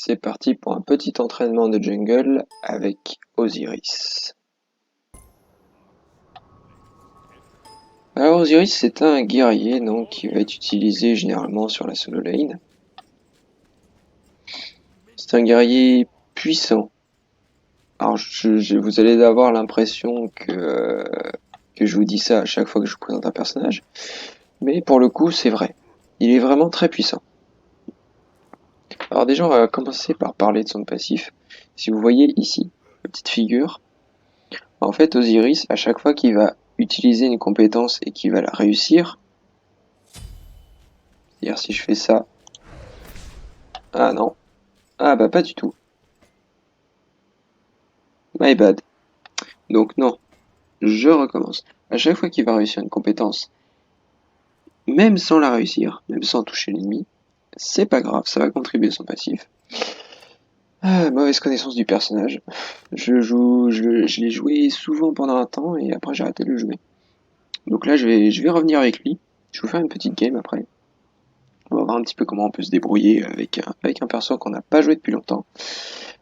C'est parti pour un petit entraînement de jungle avec Osiris. Alors Osiris c'est un guerrier donc qui va être utilisé généralement sur la solo lane. C'est un guerrier puissant. Alors vous allez avoir l'impression que je vous dis ça à chaque fois que je vous présente un personnage, mais pour le coup c'est vrai. Il est vraiment très puissant. Alors déjà on va commencer par parler de son passif. Si vous voyez ici, la petite figure, en fait Osiris à chaque fois qu'il va utiliser une compétence et qu'il va la réussir, c'est-à-dire si je fais ça, ah non, ah bah pas du tout, my bad, donc non, je recommence. À chaque fois qu'il va réussir une compétence, même sans la réussir, même sans toucher l'ennemi, c'est pas grave, ça va contribuer à son passif. Ah, mauvaise connaissance du personnage. Je l'ai joué souvent pendant un temps et après j'ai arrêté de le jouer. Donc là je vais revenir avec lui. Je vais vous faire une petite game après. On va voir un petit peu comment on peut se débrouiller avec un perso qu'on n'a pas joué depuis longtemps.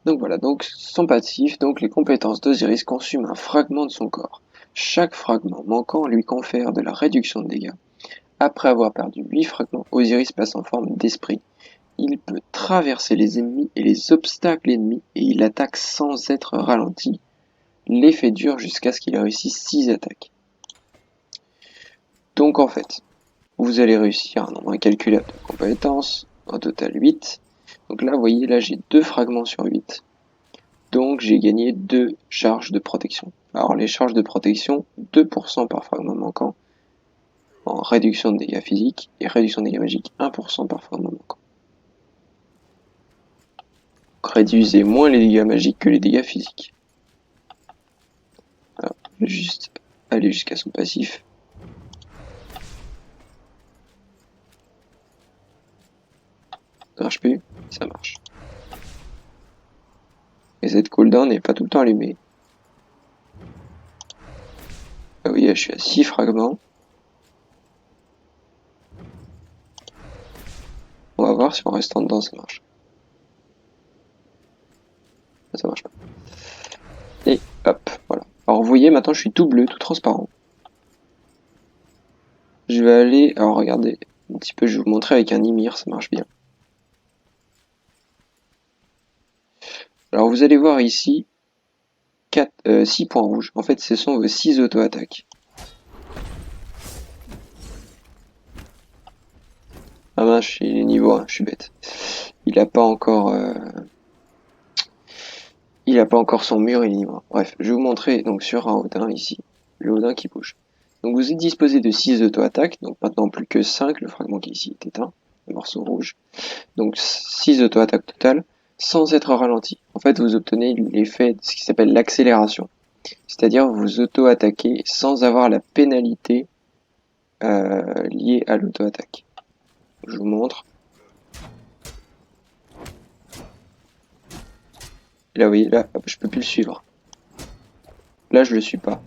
Donc voilà, donc son passif, donc les compétences d'Osiris consument un fragment de son corps. Chaque fragment manquant lui confère de la réduction de dégâts. Après avoir perdu 8 fragments, Osiris passe en forme d'esprit. Il peut traverser les ennemis et les obstacles ennemis et il attaque sans être ralenti. L'effet dure jusqu'à ce qu'il réussisse 6 attaques. Donc en fait, vous allez réussir un nombre incalculable de compétences, en total 8. Donc là, vous voyez, là j'ai 2 fragments sur 8. Donc j'ai gagné 2 charges de protection. Alors les charges de protection, 2% par fragment manquant, en réduction de dégâts physiques, et réduction de dégâts magiques, 1% par fragment manquant. Donc réduisez moins les dégâts magiques que les dégâts physiques. Alors, je vais juste aller jusqu'à son passif. Ça marche plus? Ça marche. Et cette cooldown n'est pas tout le temps allumée. Ah oui, je suis à 6 fragments. On va voir si en restant dedans ça marche. Ça marche pas. Et hop, voilà. Alors vous voyez, maintenant je suis tout bleu, tout transparent. Je vais aller, alors regardez, un petit peu, je vais vous montrer avec un Ymir, ça marche bien. Alors vous allez voir ici, 6 points rouges. En fait, ce sont vos 6 auto-attaques. Ah mince, il est niveau 1, je suis bête. Il a pas encore... Il a pas encore son mur, il est niveau 1. Bref, je vais vous montrer donc sur un Odin ici, le Odin qui bouge. Donc vous êtes disposé de 6 auto-attaques, donc maintenant plus que 5, le fragment qui ici est éteint, le morceau rouge. Donc 6 auto-attaques totales, sans être ralenti. En fait, vous obtenez l'effet de ce qui s'appelle l'accélération. C'est-à-dire vous auto-attaquez sans avoir la pénalité liée à l'auto-attaque. Je vous montre. Et là, vous voyez, là, hop, je peux plus le suivre. Là, je le suis pas.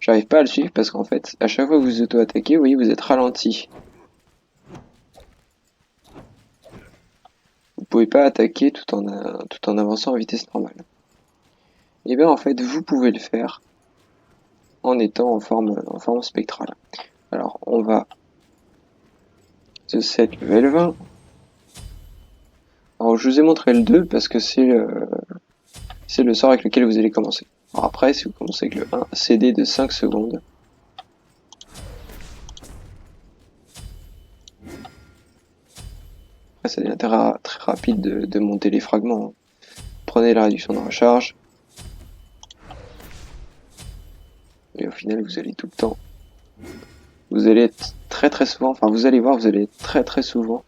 J'arrive pas à le suivre parce qu'en fait, à chaque fois que vous auto-attaquez, vous voyez, vous êtes ralenti. Vous pouvez pas attaquer tout en avançant à vitesse normale. Et bien en fait, vous pouvez le faire en étant en forme spectrale. Alors, on va The Set level 20. Alors, je vous ai montré le 2 parce que c'est le sort avec lequel vous allez commencer. Alors après, si vous commencez avec le 1, CD de 5 secondes. Après, ça devient très rapide de monter les fragments. Prenez la réduction de recharge. Et au final, vous allez tout le temps. Vous allez être très souvent, enfin vous allez voir, vous allez être très souvent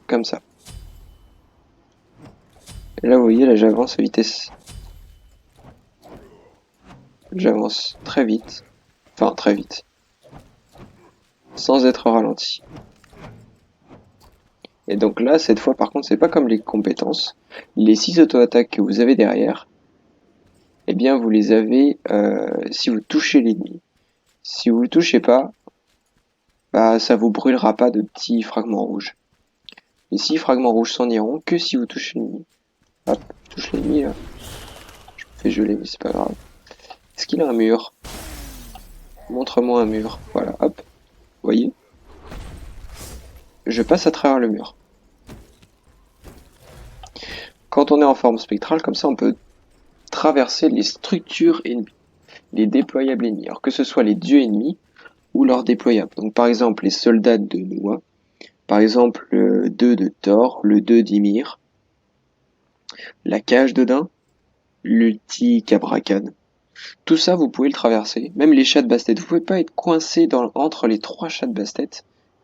comme ça. Et là, vous voyez, là j'avance à vitesse. J'avance très vite. Enfin, très vite. Sans être ralenti. Et donc là, cette fois, par contre, c'est pas comme les compétences. Les 6 auto-attaques que vous avez derrière, eh bien, vous les avez si vous touchez l'ennemi. Si vous le touchez pas, bah ça vous brûlera pas de petits fragments rouges. Les 6 fragments rouges s'en iront que si vous touchez l'ennemi. Hop, je touche l'ennemi là. Je me fais geler, mais c'est pas grave. Est-ce qu'il a un mur? Montre-moi un mur. Voilà, hop. Vous voyez? Je passe à travers le mur. Quand on est en forme spectrale, comme ça, on peut traverser les structures ennemies, les déployables ennemis. Alors que ce soit les dieux ennemis ou leurs déployables. Donc par exemple, les soldats de Noah. Par exemple, le 2 de Thor, le 2 d'Ymir, la cage d'Odin, l'ulti Cabracan. Tout ça, vous pouvez le traverser. Même les chats de Bastet. Vous pouvez pas être coincé entre les 3 chats de Bastet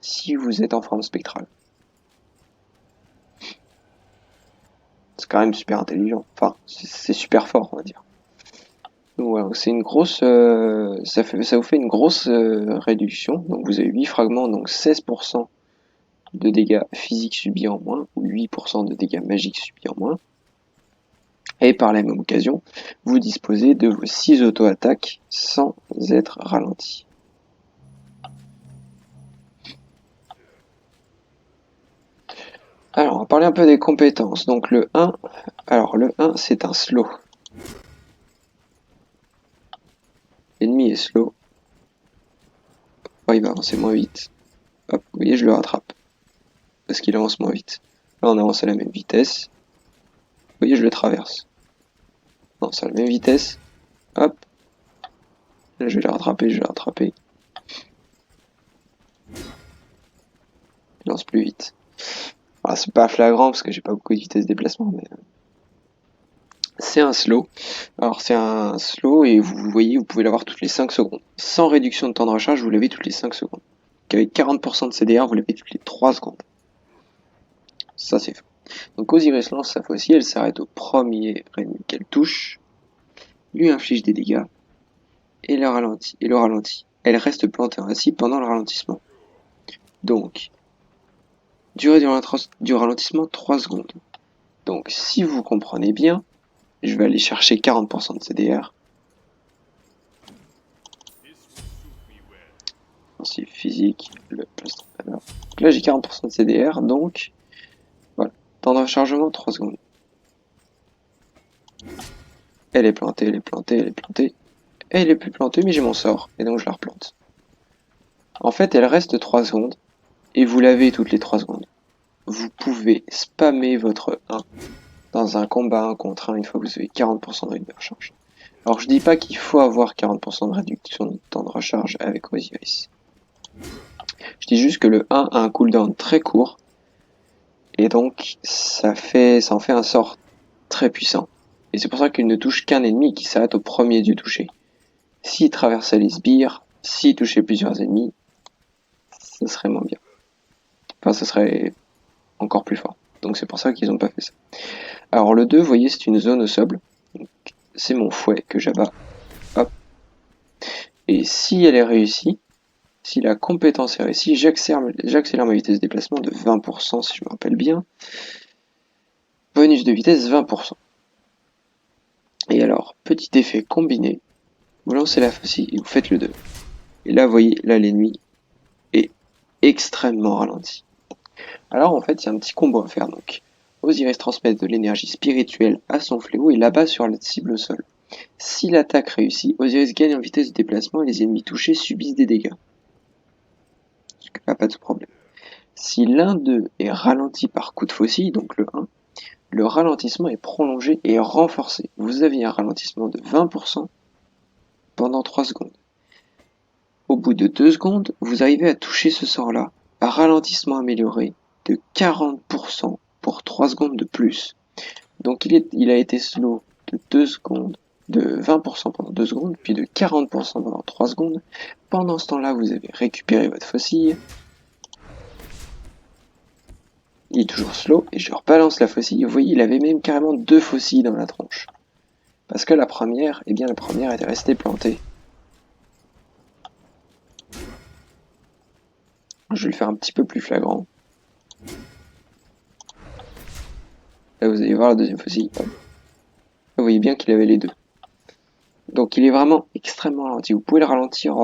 si vous êtes en forme spectrale. C'est quand même super intelligent. Enfin, c'est super fort, on va dire. Donc voilà, c'est une grosse, ça vous fait une grosse réduction. Donc vous avez 8 fragments, donc 16% de dégâts physiques subis en moins, ou 8% de dégâts magiques subis en moins. Et par la même occasion, vous disposez de vos 6 auto-attaques sans être ralenti. Alors, on va parler un peu des compétences. Donc le 1, alors le 1 c'est un slow. L'ennemi est slow. Oh, il va avancer moins vite. Hop, vous voyez, je le rattrape. Parce qu'il avance moins vite. Là, on avance à la même vitesse. Vous voyez, je le traverse. Non, c'est à la même vitesse. Hop. Là, je vais le rattraper, je vais le rattraper. Il lance plus vite. Alors, c'est pas flagrant parce que j'ai pas beaucoup de vitesse de déplacement, mais c'est un slow. Alors, c'est un slow et vous voyez, vous pouvez l'avoir toutes les 5 secondes. Sans réduction de temps de recharge, vous l'avez toutes les 5 secondes. Avec 40% de CDR, vous l'avez toutes les 3 secondes. Ça, c'est fou. Donc, Osiris lance sa fois-ci, elle s'arrête au premier ennemi qu'elle touche, lui inflige des dégâts et le ralentit. Elle reste plantée ainsi pendant le ralentissement. Donc, durée du ralentissement 3 secondes. Donc, si vous comprenez bien, je vais aller chercher 40% de CDR. Offensive physique, le post. Donc là, j'ai 40% de CDR, donc voilà. Temps de rechargement 3 secondes. Elle est plantée, elle est plantée, elle est plantée. Elle est plus plantée, mais j'ai mon sort, et donc je la replante. En fait, elle reste 3 secondes, et vous l'avez toutes les 3 secondes. Vous pouvez spammer votre 1 dans un combat 1 contre 1 une fois que vous avez 40% de réduction de recharge. Alors je dis pas qu'il faut avoir 40% de réduction de temps de recharge avec Osiris. Je dis juste que le 1 a un cooldown très court, et donc ça en fait un sort très puissant. Et c'est pour ça qu'il ne touche qu'un ennemi qui s'arrête au premier du toucher. S'il traversait les sbires, s'il touchait plusieurs ennemis, ça serait moins bien. Enfin, ça serait encore plus fort. Donc c'est pour ça qu'ils n'ont pas fait ça. Alors le 2, vous voyez, c'est une zone au sol. C'est mon fouet que j'abats. Hop. Et si elle est réussie, si la compétence est réussie, j'accélère ma vitesse de déplacement de 20% si je me rappelle bien. Bonus de vitesse 20%. Et alors, petit effet combiné, vous lancez la faucille et vous faites le 2. Et là, vous voyez, là l'ennemi est extrêmement ralenti. Alors en fait, il y a un petit combo à faire donc. Osiris transmet de l'énergie spirituelle à son fléau et l'abat sur la cible au sol. Si l'attaque réussit, Osiris gagne en vitesse de déplacement et les ennemis touchés subissent des dégâts. Pas de problème. Si l'un d'eux est ralenti par coup de faucille, donc le 1, le ralentissement est prolongé et renforcé. Vous avez un ralentissement de 20% pendant 3 secondes. Au bout de 2 secondes, vous arrivez à toucher ce sort-là, à ralentissement amélioré de 40% pour 3 secondes de plus. Donc il a été slow de 2 secondes, de 20% pendant 2 secondes, puis de 40% pendant 3 secondes. Pendant ce temps-là, vous avez récupéré votre faucille. Il est toujours slow, et je rebalance la faucille. Vous voyez, il avait même carrément 2 faucilles dans la tronche. Parce que la première, eh bien la première était restée plantée. Je vais le faire un petit peu plus flagrant. Là, vous allez voir la deuxième faucille. Là, vous voyez bien qu'il avait les deux. Donc il est vraiment extrêmement ralenti. Vous pouvez le ralentir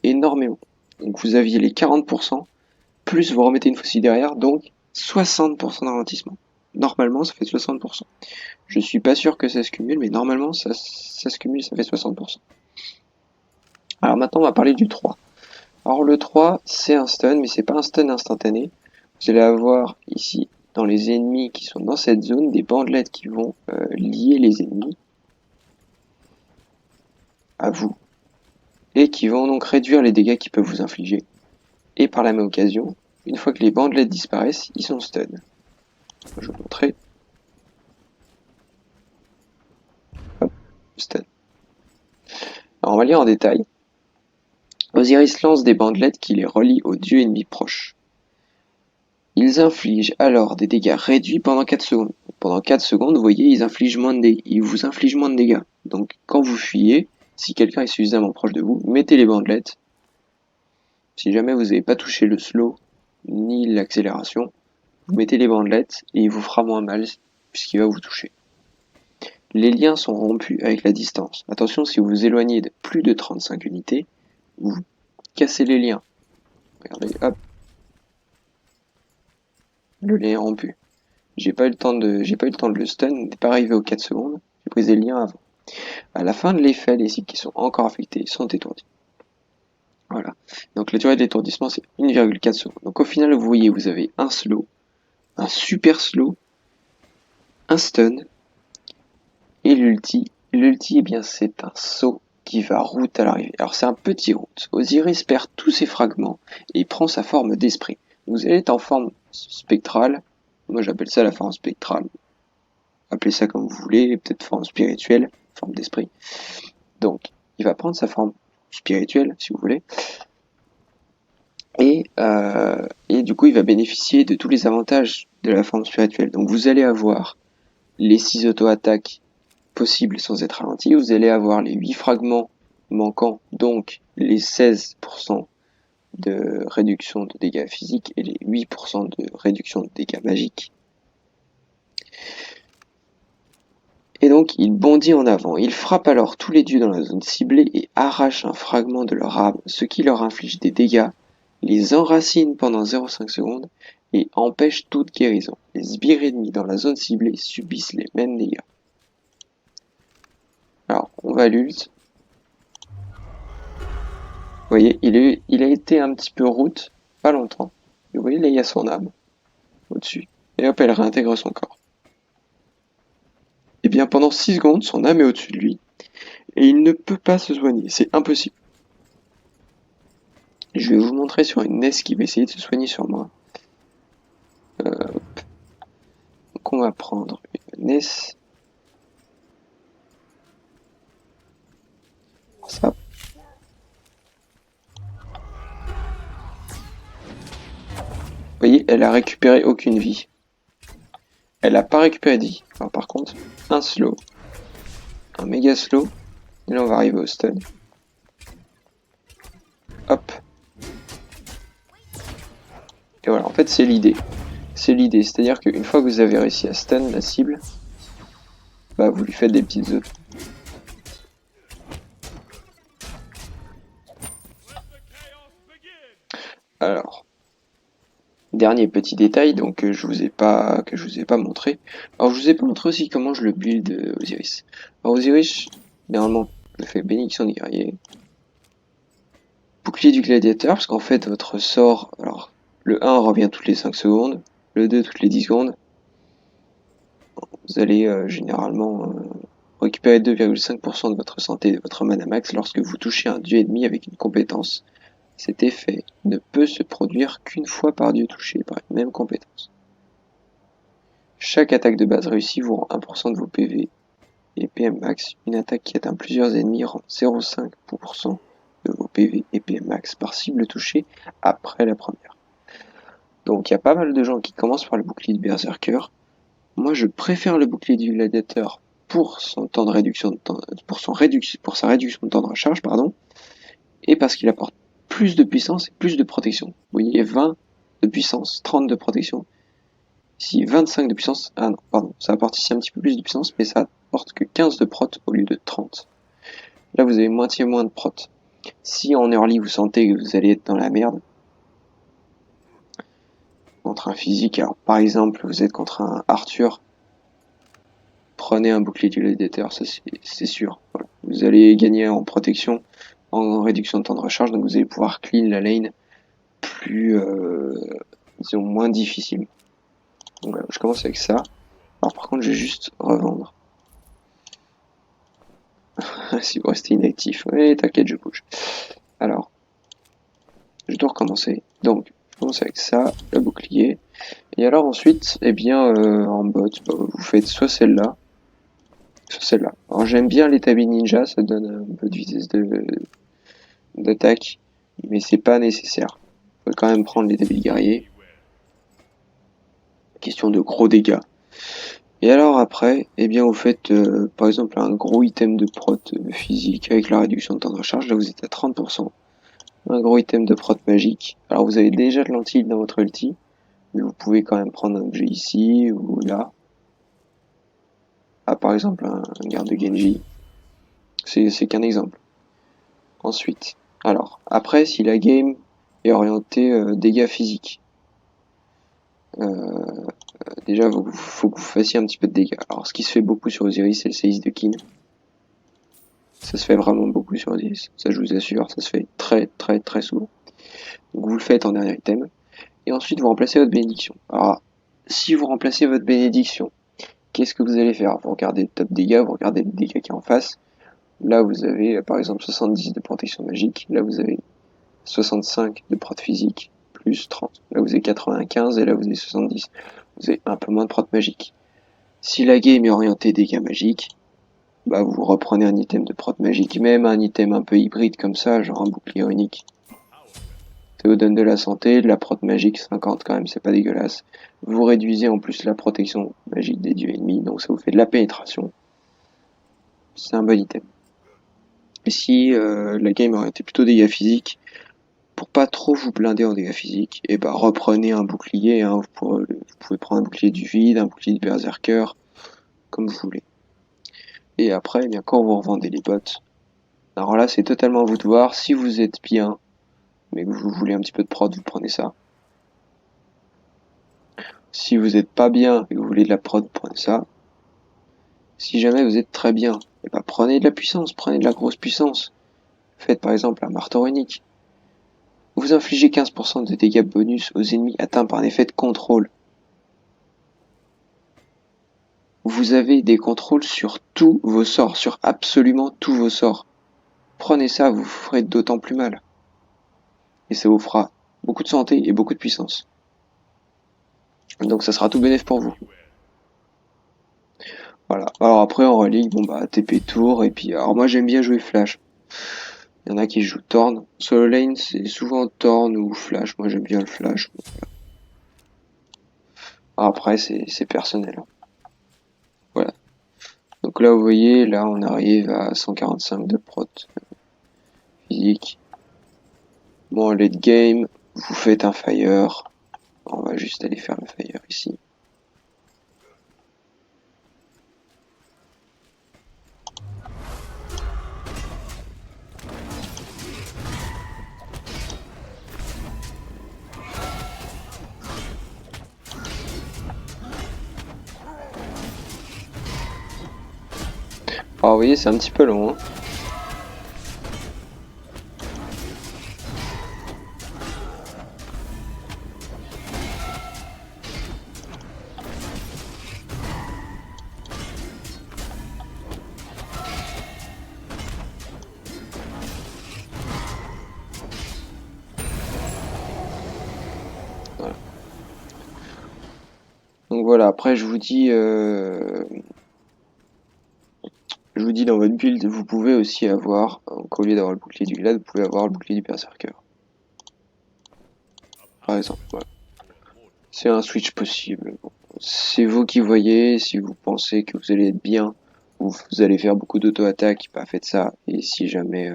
énormément. Donc vous aviez les 40%, plus vous remettez une faucille derrière, donc 60% de ralentissement. Normalement, ça fait 60%. Je suis pas sûr que ça se cumule, mais normalement, ça se cumule, ça fait 60%. Alors maintenant, on va parler du 3. Alors le 3, c'est un stun, mais c'est pas un stun instantané. Vous allez avoir ici, dans les ennemis qui sont dans cette zone, des bandelettes qui vont lier les ennemis à vous, et qui vont donc réduire les dégâts qu'ils peuvent vous infliger. Et par la même occasion, une fois que les bandelettes disparaissent, ils sont stun. Je vais vous montrer. Hop, stun. Alors on va lire en détail. Osiris lance des bandelettes qui les relient aux dieux ennemis proches. Ils infligent alors des dégâts réduits pendant 4 secondes. Pendant 4 secondes, vous voyez, ils vous infligent moins de dégâts. Donc quand vous fuyez, si quelqu'un est suffisamment proche de vous, mettez les bandelettes. Si jamais vous n'avez pas touché le slow ni l'accélération, vous mettez les bandelettes et il vous fera moins mal puisqu'il va vous toucher. Les liens sont rompus avec la distance. Attention, si vous vous éloignez de plus de 35 unités, vous cassez les liens. Regardez, hop. Le lien est rompu. J'ai pas eu le temps de le stun, il n'est pas arrivé aux 4 secondes. J'ai brisé le lien avant. À la fin de l'effet, les cibles qui sont encore affectées sont étourdies. Voilà. Donc la durée de l'étourdissement, c'est 1,4 secondes. Donc au final, vous voyez, vous avez un slow, un super slow, un stun, et l'ulti. L'ulti, eh bien, c'est un saut qui va route à l'arrivée. Alors c'est un petit route. Osiris perd tous ses fragments et prend sa forme d'esprit. Vous allez être en forme spectrale. Moi j'appelle ça la forme spectrale. Appelez ça comme vous voulez, peut-être forme spirituelle, forme d'esprit. Donc, il va prendre sa forme spirituelle, si vous voulez, et du coup, il va bénéficier de tous les avantages de la forme spirituelle. Donc, vous allez avoir les 6 auto-attaques possibles sans être ralenti, vous allez avoir les 8 fragments manquants, donc les 16% de réduction de dégâts physiques et les 8% de réduction de dégâts magiques. Et donc il bondit en avant. Il frappe alors tous les dieux dans la zone ciblée et arrache un fragment de leur âme, ce qui leur inflige des dégâts, les enracine pendant 0,5 secondes et empêche toute guérison. Les sbires ennemis dans la zone ciblée subissent les mêmes dégâts. Alors on va à l'ult. Vous voyez, il a été un petit peu route, pas longtemps. Et vous voyez, là il y a son âme au-dessus. Et hop, elle réintègre son corps. Et bien pendant 6 secondes, son âme est au-dessus de lui. Et il ne peut pas se soigner, c'est impossible. Je vais vous montrer sur une NES qui va essayer de se soigner sur moi. Donc on va prendre une NES. Ça. Vous voyez, elle a récupéré aucune vie. Elle a pas récupéré de vie. Alors par contre, un slow, un méga slow, et là on va arriver au stun. Hop. Et voilà, en fait c'est l'idée. C'est l'idée, c'est-à-dire qu'une fois que vous avez réussi à stun la cible, bah vous lui faites des petites œufs. Alors, dernier petit détail donc que je vous ai pas montré. Alors je vous ai pas montré aussi comment je le build Osiris. Alors Osiris, généralement, je fais bénédiction des guerriers, bouclier du gladiateur, parce qu'en fait votre sort, alors le 1 revient toutes les 5 secondes, le 2 toutes les 10 secondes. Vous allez généralement récupérer 2,5% de votre santé et de votre mana max lorsque vous touchez un dieu ennemi avec une compétence. Cet effet ne peut se produire qu'une fois par dieu touché par une même compétence. Chaque attaque de base réussie vous rend 1% de vos PV et PM max. Une attaque qui atteint plusieurs ennemis rend 0,5% de vos PV et PM max par cible touchée après la première. Donc il y a pas mal de gens qui commencent par le bouclier de Berserker. Moi je préfère le bouclier du gladiateur pour son temps de réduction de temps, pour sa réduction de temps de recharge, pardon, et parce qu'il apporte plus de puissance et plus de protection. Vous voyez, 20 de puissance, 30 de protection. Ici, 25 de puissance. Ah non, pardon, ça apporte ici un petit peu plus de puissance, mais ça apporte que 15 de prot au lieu de 30. Là, vous avez moitié moins de prot. Si en early vous sentez que vous allez être dans la merde, contre un physique, alors par exemple vous êtes contre un Arthur, prenez un bouclier du gladiateur, ça c'est sûr. Voilà. Vous allez gagner en protection, en réduction de temps de recharge, donc vous allez pouvoir clean la lane plus, disons, moins difficile. Donc voilà, je commence avec ça. Alors par contre, je vais juste revendre. Si vous restez inactif, ouais, t'inquiète, je bouge. Alors, je dois recommencer. Donc, je commence avec ça, le bouclier. Et alors ensuite, eh bien, en bot, bah, vous faites soit celle-là, soit celle-là. Alors j'aime bien l'établi ninja, ça donne un peu de vitesse d'attaque, mais c'est pas nécessaire. Faut quand même prendre l'établi guerrier. Question de gros dégâts. Et alors après, eh bien vous faites par exemple un gros item de prot physique avec la réduction de temps de recharge, là vous êtes à 30%. Un gros item de prot magique. Alors vous avez déjà de l'anti dans votre ulti, mais vous pouvez quand même prendre un objet ici ou là. Ah par exemple un garde de Genji. C'est qu'un exemple. Ensuite, alors après si la game est orientée dégâts physiques, déjà faut que vous fassiez un petit peu de dégâts. Alors ce qui se fait beaucoup sur Osiris c'est le séisme de Kin. Ça se fait vraiment beaucoup sur 10, ça je vous assure, ça se fait très souvent. Donc vous le faites en dernier item, et ensuite vous remplacez votre bénédiction. Alors, si vous remplacez votre bénédiction, qu'est-ce que vous allez faire? Vous regardez le top dégâts, vous regardez le dégâts qui est en face. Là vous avez par exemple 70 de protection magique, là vous avez 65 de prot physique, plus 30. Là vous avez 95 et là vous avez 70. Vous avez un peu moins de prot magique. Si la game est orientée dégâts magiques, bah vous reprenez un item de prot magique, même un item un peu hybride comme ça, genre un bouclier unique. Ça vous donne de la santé, de la prot magique, 50 quand même, c'est pas dégueulasse. Vous réduisez en plus la protection magique des dieux ennemis, donc ça vous fait de la pénétration. C'est un bon item. Et si la game aurait été plutôt dégâts physiques, pour pas trop vous blinder en dégâts physiques, et bah reprenez un bouclier, hein, vous pouvez prendre un bouclier du vide, un bouclier du berserker, comme vous voulez. Et après, eh bien, quand vous revendez les bots, alors là c'est totalement à vous de voir, si vous êtes bien, mais que vous voulez un petit peu de prod, vous prenez ça. Si vous êtes pas bien et que vous voulez de la prod, prenez ça. Si jamais vous êtes très bien, et bah prenez de la puissance, prenez de la grosse puissance. Faites par exemple un marteau unique. Vous infligez 15% de dégâts bonus aux ennemis atteints par un effet de contrôle. Vous avez des contrôles sur tous vos sorts, sur absolument tous vos sorts. Prenez ça, vous ferez d'autant plus mal. Et ça vous fera beaucoup de santé et beaucoup de puissance. Donc ça sera tout bénéf pour vous. Voilà. Alors après en relique, bon bah TP tour et puis alors moi j'aime bien jouer flash. Il y en a qui jouent Thorn. Solo lane c'est souvent Thorn ou flash. Moi j'aime bien le flash. Après c'est personnel. Voilà. Donc là vous voyez, là on arrive à 145 de prot physique. Bon late game, vous faites un fire. On va juste aller faire le fire ici. Alors vous voyez c'est un petit peu long. Hein. Voilà. Donc voilà, après je vous dis dans votre build, vous pouvez aussi avoir, au lieu d'avoir le bouclier du glade, vous pouvez avoir le bouclier du berserker. Par exemple, voilà. C'est un switch possible. Bon. C'est vous qui voyez, si vous pensez que vous allez être bien, vous allez faire beaucoup d'auto-attaque, bah faites ça. Et si jamais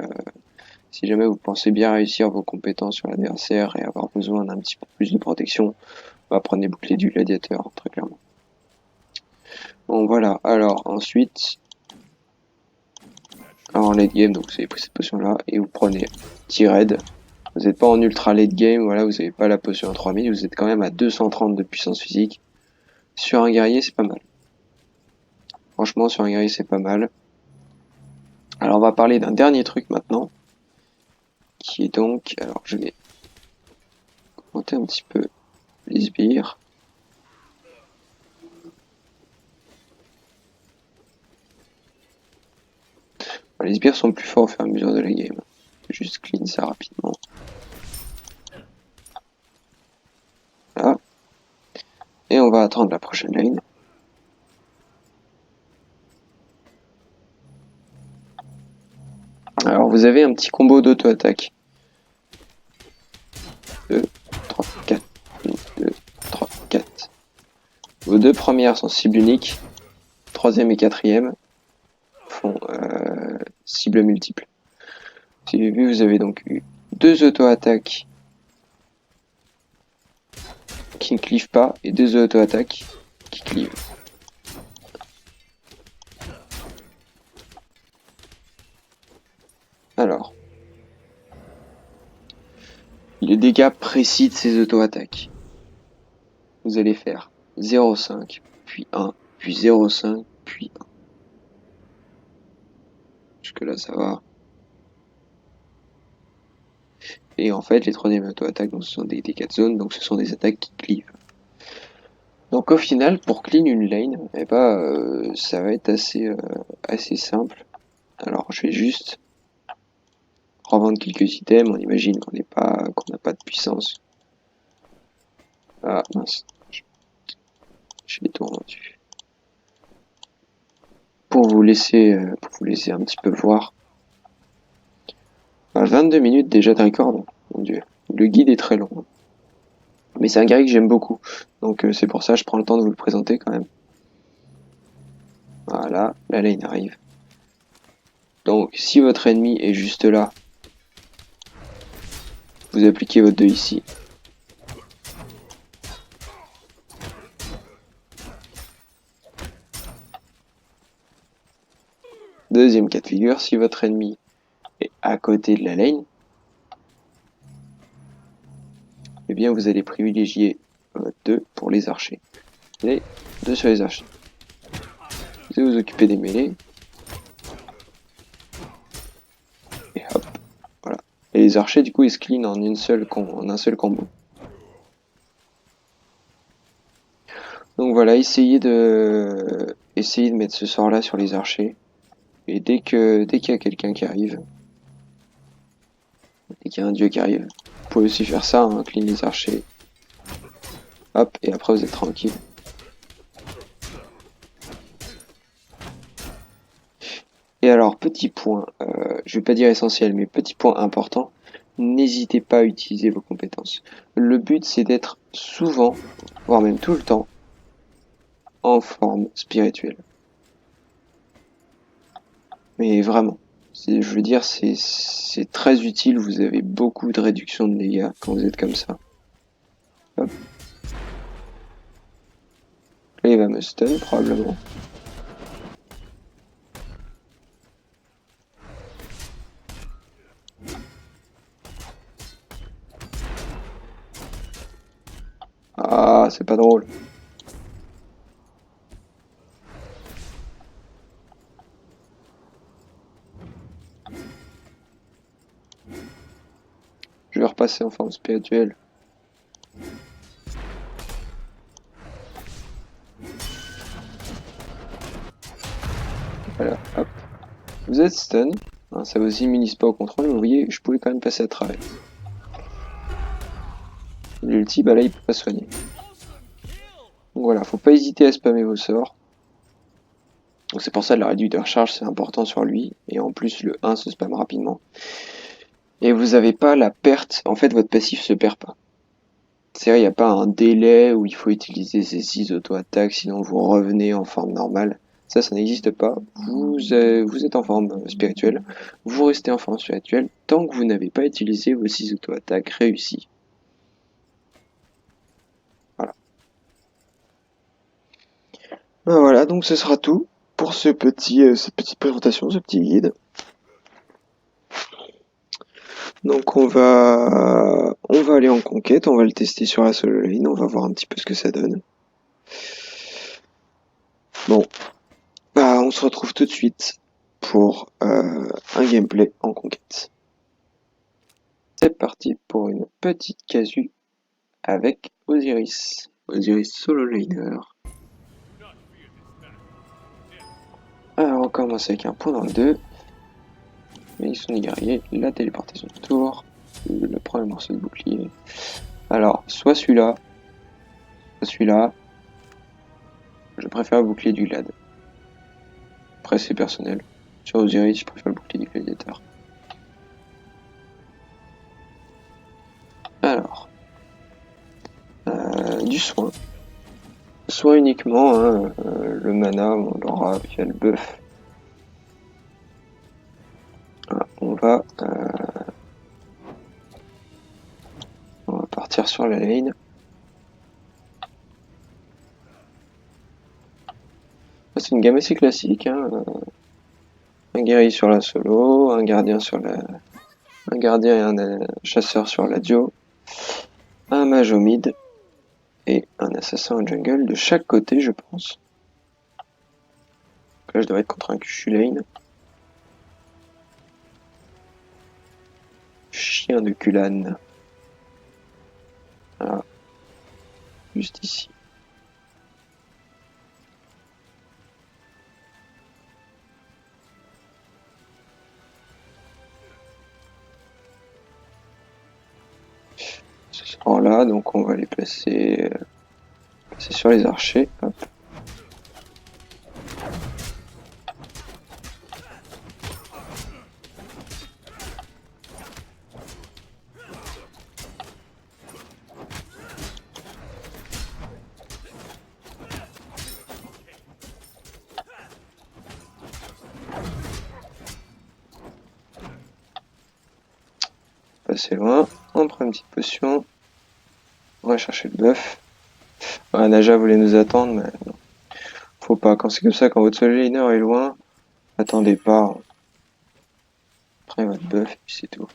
vous pensez bien réussir vos compétences sur l'adversaire et avoir besoin d'un petit peu plus de protection, bah prenez le bouclier du gladiateur, très clairement. Bon voilà, alors ensuite, Alors en late game, donc vous avez pris cette potion là et vous prenez petit raid. Vous n'êtes pas en ultra late game, voilà, vous n'avez pas la potion à 3000, vous êtes quand même à 230 de puissance physique. Sur un guerrier, c'est pas mal. Franchement, sur un guerrier, c'est pas mal. Alors on va parler d'un dernier truc maintenant, qui est donc, alors je vais monter un petit peu les sbires. Les sbires sont plus forts au fur et à mesure de la game. Je vais juste clean ça rapidement. Là. Et on va attendre la prochaine lane. Alors vous avez un petit combo d'auto-attaque. 2, 3, 4. 1, 2, 3, 4. Vos deux premières sont cibles uniques. Troisième et quatrième font cible multiple. Si vous avez vu, vous avez donc eu deux auto-attaques qui ne clivent pas et deux auto-attaques qui clivent. Alors, les dégâts précis de ces auto-attaques. Vous allez faire 0,5, puis 1, puis 0,5, puis 1. Jusque là, ça va. Et en fait, les troisièmes auto-attaques, ce sont des dégâts de zone, donc ce sont des attaques qui clivent. Donc au final, pour clean une lane, eh ben, ça va être assez simple. Alors, je vais juste revendre quelques items. On imagine qu'on n'a pas de puissance. Ah mince, je l'ai tout rendu. Pour vous laisser un petit peu voir. 22 minutes déjà de record, mon dieu. Le guide est très long. Mais c'est un guerrier que j'aime beaucoup. Donc c'est pour ça que je prends le temps de vous le présenter quand même. Voilà, la lane arrive. Donc si votre ennemi est juste là, vous appliquez votre 2 ici. Deuxième cas de figure, si votre ennemi est à côté de la lane, eh bien vous allez privilégier votre 2 pour les archers. Et 2 sur les archers. Vous allez vous occuper des mêlées. Et hop, voilà. Et les archers du coup ils se clean en un seul combo. Donc voilà, essayez de mettre ce sort là sur les archers. Et dès qu'il y a quelqu'un qui arrive, dès qu'il y a un dieu qui arrive, vous pouvez aussi faire ça, hein, clean les archers. Hop, et après vous êtes tranquille. Et alors, petit point, je vais pas dire essentiel, mais petit point important, n'hésitez pas à utiliser vos compétences. Le but c'est d'être souvent, voire même tout le temps, en forme spirituelle. Mais vraiment, je veux dire, c'est très utile, vous avez beaucoup de réduction de dégâts quand vous êtes comme ça. Hop. Là, il va me stun, probablement. Ah, c'est pas drôle. Je vais repasser en forme spirituelle. Voilà, hop. Vous êtes stun, hein, ça vous immunise pas au contrôle, mais vous voyez, je pouvais quand même passer à travers. L'ulti, bah là, il peut pas soigner. Donc voilà, faut pas hésiter à spammer vos sorts. Donc c'est pour ça que la réduite de recharge, c'est important sur lui. Et en plus, le 1 se spam rapidement. Et vous avez pas la perte, en fait, votre passif se perd pas. C'est-à-dire, il n'y a pas un délai où il faut utiliser ces 6 auto-attaques, sinon vous revenez en forme normale. Ça n'existe pas. Vous êtes en forme spirituelle. Vous restez en forme spirituelle tant que vous n'avez pas utilisé vos 6 auto-attaques réussies. Voilà. Ben voilà, donc ce sera tout pour cette petite présentation, ce petit guide. Donc on va aller en conquête, on va le tester sur la solo lane, on va voir un petit peu ce que ça donne. Bon, bah on se retrouve tout de suite pour un gameplay en conquête. C'est parti pour une petite casu avec Osiris. Osiris solo laner. Alors on commence avec un point dans le 2. Mais ils sont des guerriers, la téléportation de tour, le premier morceau de bouclier. Alors, soit celui-là, soit celui-là. Je préfère le bouclier du glad. Après c'est personnel. Sur Osiris, je préfère le bouclier du gladiateur. Alors, du soin. Soin uniquement, hein, le mana, on l'aura via le buff. Voilà, on va partir sur la lane. C'est une gamme assez classique, hein. Un guerrier sur la solo, un gardien et un chasseur sur la duo, un mage au mid et un assassin au jungle de chaque côté, je pense. Là, je devrais être contre un Q lane. Chien de Kulan. Voilà. Juste ici. Ce sera là, donc on va les placer, sur les archers. Hop. Passer loin, on prend une petite potion. On va chercher le buff. Ouais, Naja voulait nous attendre, mais non. Faut pas, quand c'est comme ça, quand votre solo laner est loin, attendez pas. Prenez votre buff et puis c'est tout.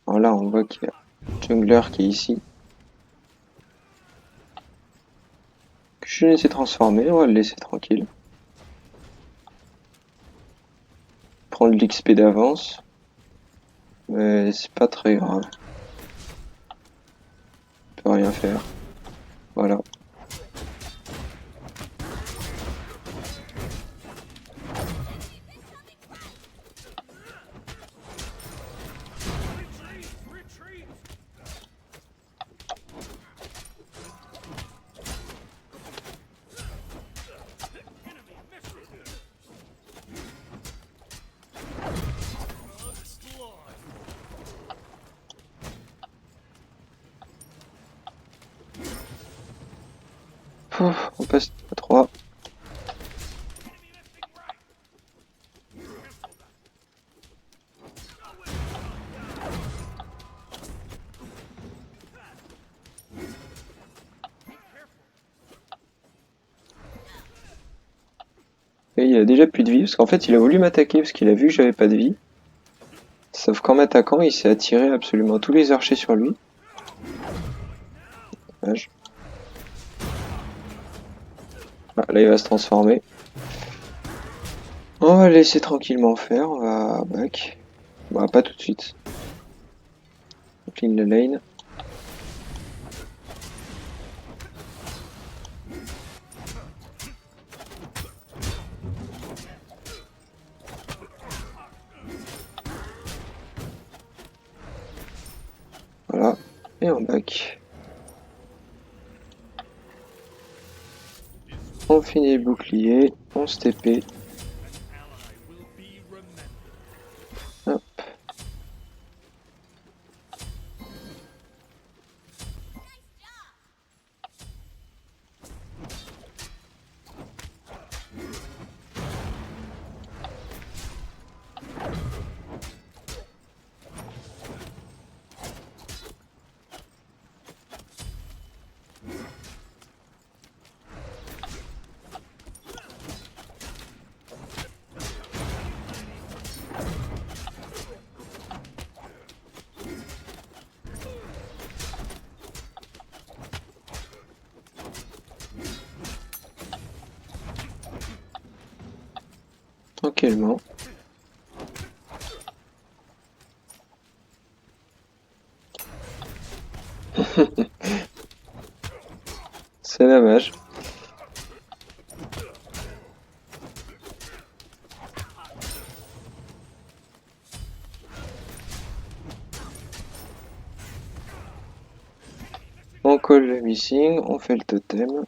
Alors là, on voit qu'il y a un jungler qui est ici. Je vais laisser transformer, on va le laisser tranquille. Prendre l'XP d'avance. Mais c'est pas très grave. On peut rien faire. Voilà. On passe à 3. Et il a déjà plus de vie, parce qu'en fait il a voulu m'attaquer parce qu'il a vu que j'avais pas de vie. Sauf qu'en m'attaquant, il s'est attiré absolument tous les archers sur lui. Dommage. Ah, là il va se transformer. On va le laisser tranquillement faire, on va back. Bah pas tout de suite. On clean le lane. Voilà, et on back. On finit le bouclier, on se TP. Hop. tranquillement. C'est dommage. On colle le missing, on fait le totem.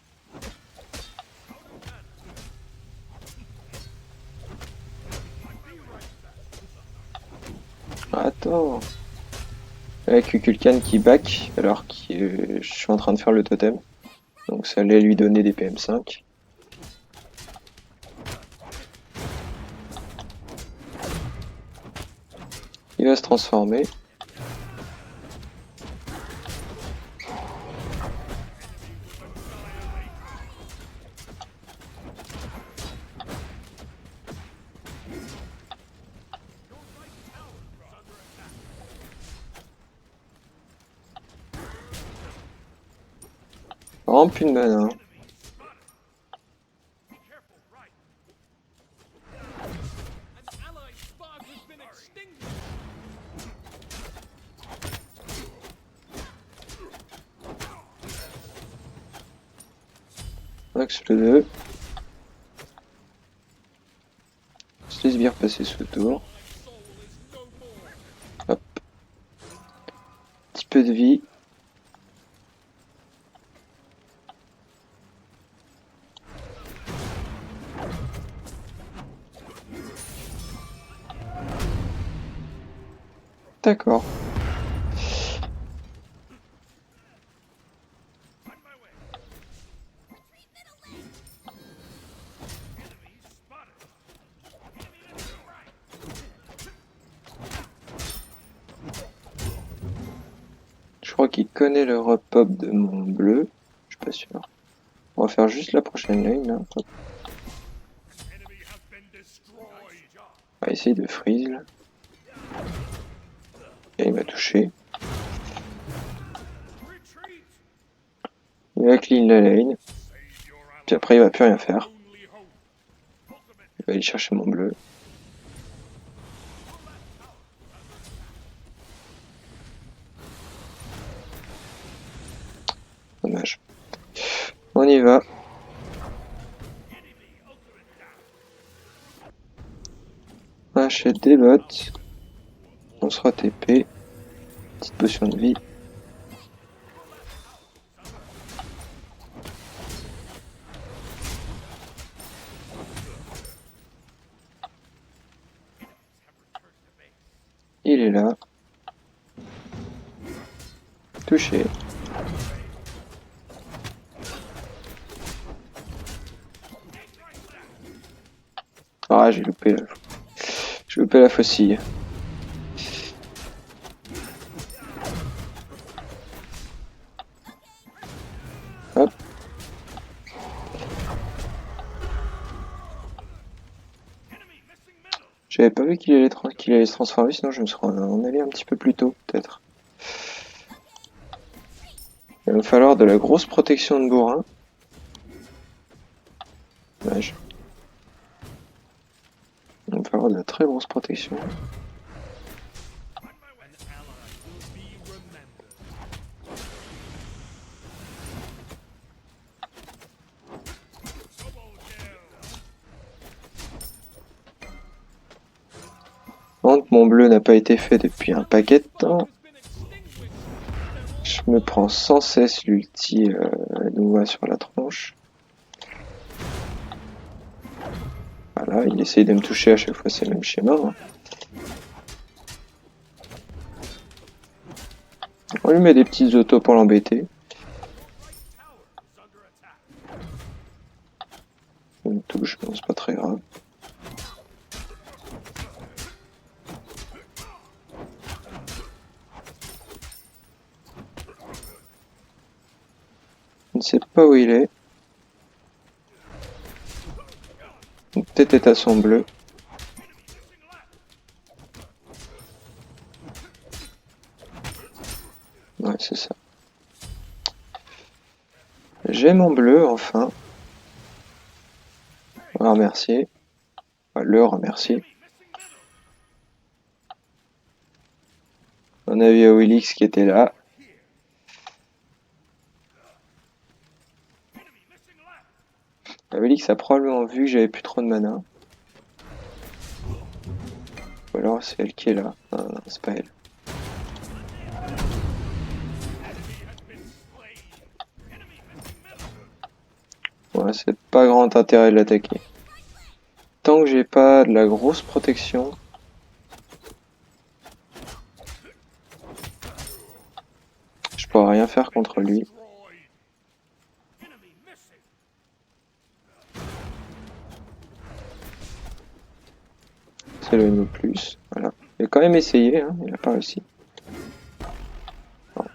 Attends. Avec Kukulkan qui back alors que je suis en train de faire le totem. Donc ça allait lui donner des PM5. Il va se transformer. Vraiment plus de mana. Max le 2. Se laisse bien passer ce tour. Hop. Petit peu de vie. D'accord. Je crois qu'il connaît le repop de mon bleu. Je suis pas sûr. On va faire juste la prochaine lane là. Hop. On va essayer de freeze là. Et il m'a touché. Il va clean la lane. Puis après il va plus rien faire. Il va aller chercher mon bleu. Dommage. On y va. On achète des bottes. On sera TP. Petite potion de vie. Il est là. Touché. Ah, j'ai loupé la faucille. Hop. J'avais pas vu qu'il allait se transformer, sinon je me serais en allé un petit peu plus tôt, peut-être. Il va me falloir de la grosse protection de bourrin. Dommage. Il va me falloir de la très grosse protection. Mon bleu n'a pas été fait depuis un paquet de temps. Je me prends sans cesse l'ulti Nova sur la tronche. Voilà, il essaye de me toucher à chaque fois, c'est le même schéma. Hein. On lui met des petites autos pour l'embêter. Il me touche, mais c'est pas très grave. Je ne sais pas où il est. Peut-être est à son bleu. Ouais, c'est ça. J'ai mon bleu, enfin. On va remercier. Voilà. le remercier. On a vu Awilix qui était là. Awilix a probablement vu que j'avais plus trop de mana. Ou alors c'est elle qui est là. Non, non, c'est pas elle. Ouais, c'est pas grand intérêt de l'attaquer. Tant que j'ai pas de la grosse protection. Je pourrais rien faire contre lui. C'est le no plus. Voilà. Il a quand même essayé, hein, il a pas réussi. Non.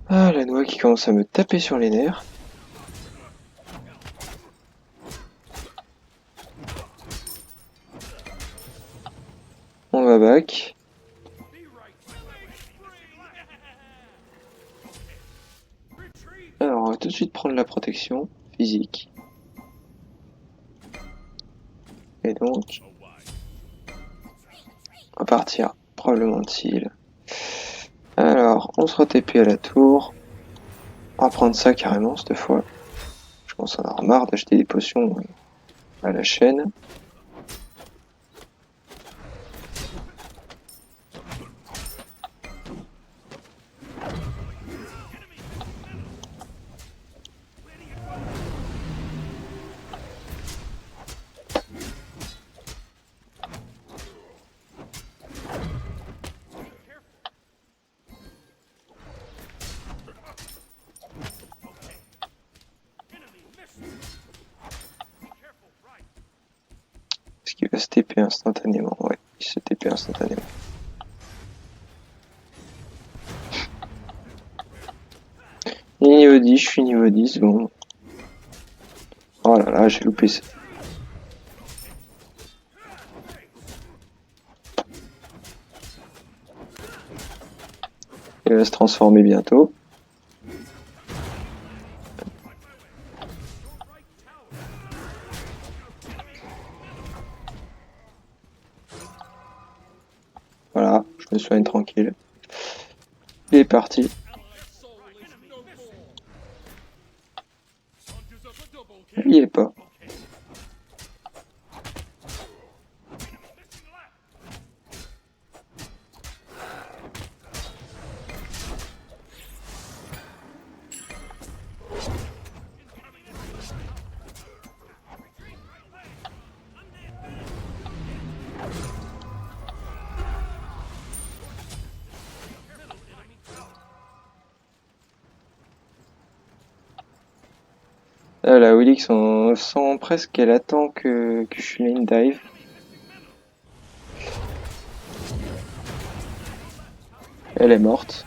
Ah, la noix qui commence à me taper sur les nerfs. On va back. Alors, on va tout de suite prendre la protection physique. Et donc, on va partir probablement de heal. Alors, on se re-TP à la tour. On va prendre ça carrément cette fois. Je commence à en avoir marre d'acheter des potions à la chaîne. Est-ce qu'il va se TP instantanément? Ouais, il se TP instantanément. Il est niveau 10, je suis niveau 10, bon. Oh là là, j'ai loupé ça. Il va se transformer bientôt. Voilà, je me soigne tranquille. Il est parti. Il y est pas. Là, la Willix, on sent presque qu'elle attend que Shulane dive. Elle est morte.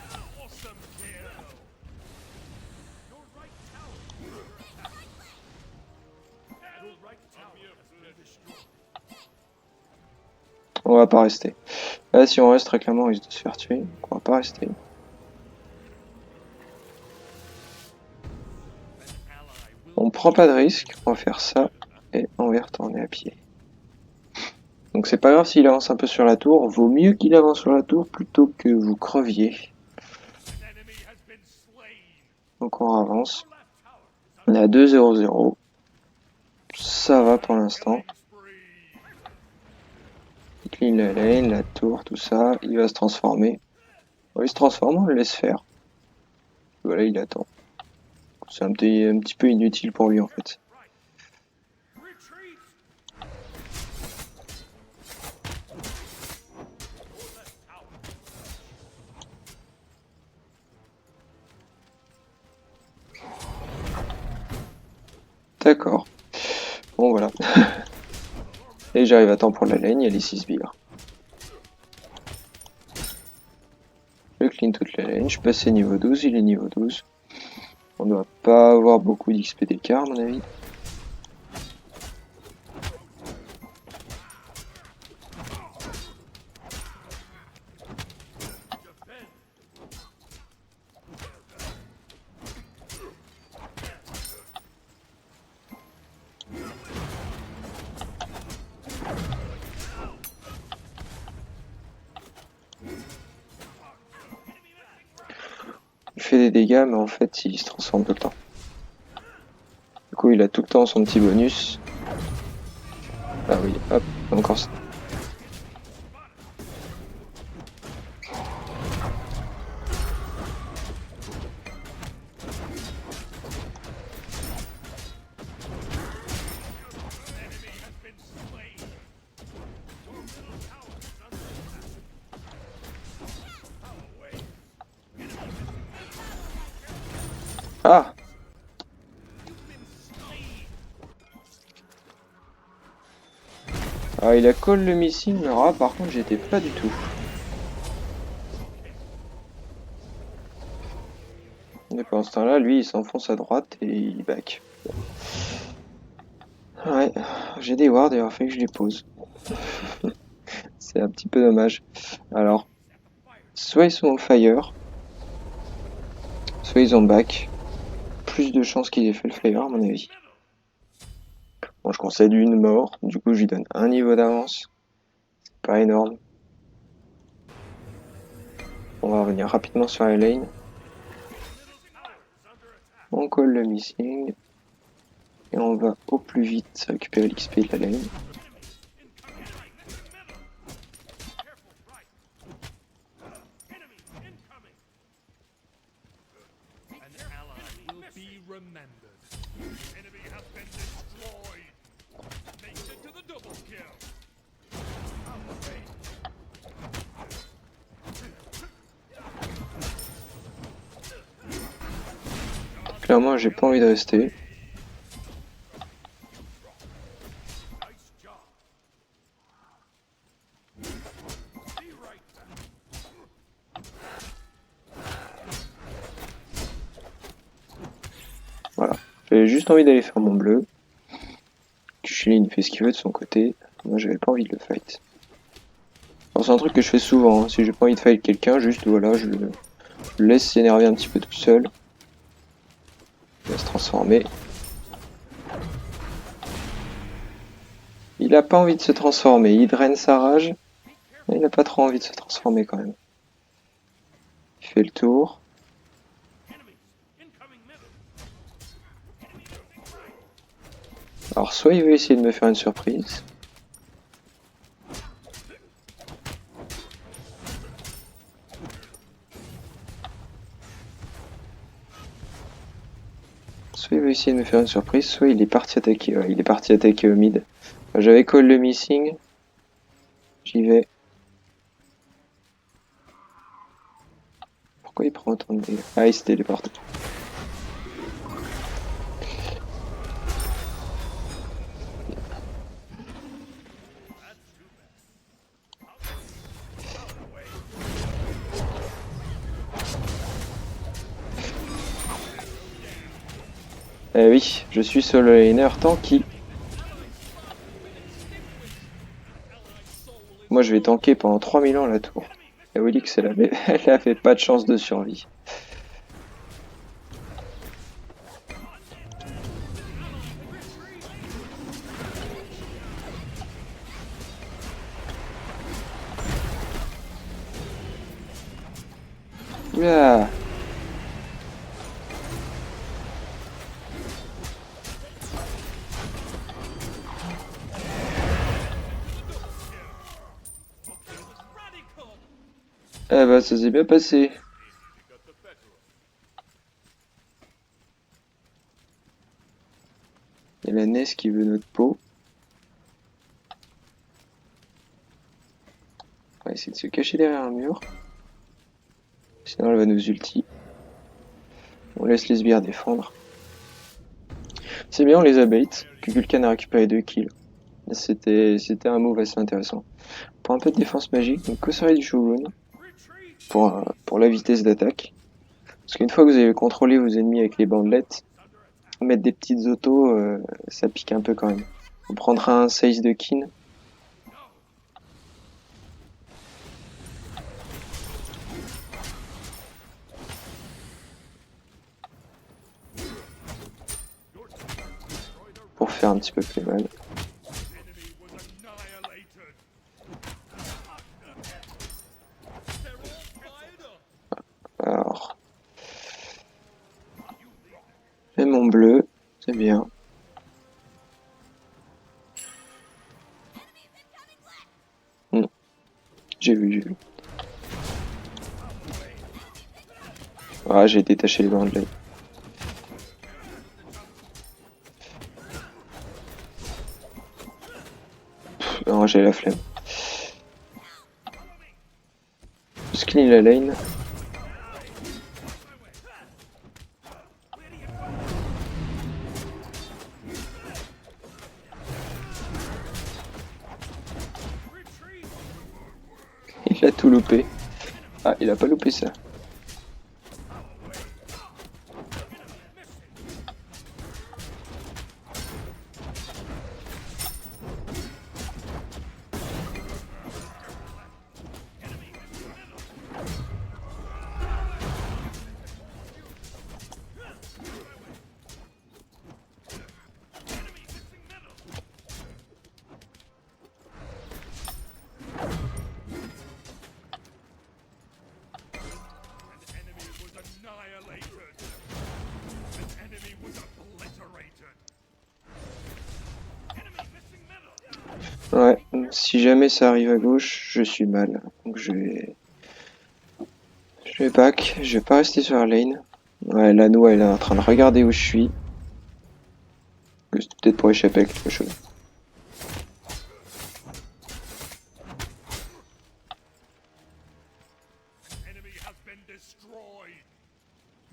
On va pas rester. Là, si on reste, très clairement, on risque de se faire tuer. Donc on va pas rester. On prend pas de risque, on va faire ça. Et on va retourner à pied. Donc c'est pas grave s'il avance un peu sur la tour. Vaut mieux qu'il avance sur la tour plutôt que vous creviez. Donc on avance. On est à 2-0-0. Ça va pour l'instant. Il clean la lane, la tour, tout ça. Il va se transformer. Bon, il se transforme, on le laisse faire. Voilà, il attend. C'est un petit peu inutile pour lui en fait. D'accord. Bon voilà. Et j'arrive à temps pour la lane, il y a les 6 sbires. Je clean toute la lane, je passe niveau 12, il est niveau 12. On doit pas avoir beaucoup d'XP d'écart à mon avis. fait des dégâts, mais en fait, il se transforme tout le temps. Du coup, il a tout le temps son petit bonus. Ah oui, hop, encore ça. Ah! Ah, il a call le missing, mais alors là, par contre, j'étais pas du tout. Et pendant ce temps-là, lui, il s'enfonce à droite et il back. Ouais, j'ai des wards, il va falloir que je les pose. C'est un petit peu dommage. Alors, soit ils sont on fire, soit ils ont back. Plus de chances qu'ils aient fait le fire, à mon avis. Bon, je concède une mort, du coup, je lui donne un niveau d'avance. Pas énorme. On va revenir rapidement sur la lane. On colle le missing. Et on va au plus vite récupérer l'XP de la lane. Clairement, j'ai pas envie de rester. Voilà. J'avais juste envie d'aller faire mon bleu. Chilin fait ce qu'il veut de son côté. Moi, j'avais pas envie de le fight. C'est un truc que je fais souvent. Hein. Si j'ai pas envie de fight quelqu'un, juste voilà, je le laisse s'énerver un petit peu tout seul. Il va se transformer. Il a pas envie de se transformer. Il draine sa rage. Mais il a pas trop envie de se transformer quand même. Il fait le tour. Alors soit il veut essayer de me faire une surprise. Soit il veut essayer de me faire une surprise, soit il est parti attaquer. Il est parti attaquer au mid. Enfin, j'avais call le missing. J'y vais. Pourquoi il prend autant de dégâts? Ah, il s'est téléporté. Eh oui, je suis solo laner tanky. Moi je vais tanker pendant 3000 ans la tour. Et Wilix elle avait pas de chance de survie. Ah. Eh bah ça s'est bien passé. Il y a la NES qui veut notre peau. On va essayer de se cacher derrière un mur. Sinon elle va nous ulti. On laisse les sbires défendre. C'est bien, on les a bait. Kukulkan a récupéré 2 kills. C'était un move assez intéressant. Pour un peu de défense magique, donc Kosari du Shogun. Pour la vitesse d'attaque. Parce qu'une fois que vous avez contrôlé vos ennemis avec les bandelettes, mettre des petites autos, ça pique un peu quand même. On prendra un 16 de kin. Pour faire un petit peu plus mal. Alors, bien. J'ai vu. Ah, j'ai détaché les bandes là. Non, j'ai la flemme. Je clean la lane. Il a tout loupé. Ah, il a pas loupé ça. Ouais, si jamais ça arrive à gauche, je suis mal. Donc je vais back, je vais pas rester sur la lane. Ouais, l'anneau elle est en train de regarder où je suis. C'est peut-être pour échapper à quelque chose.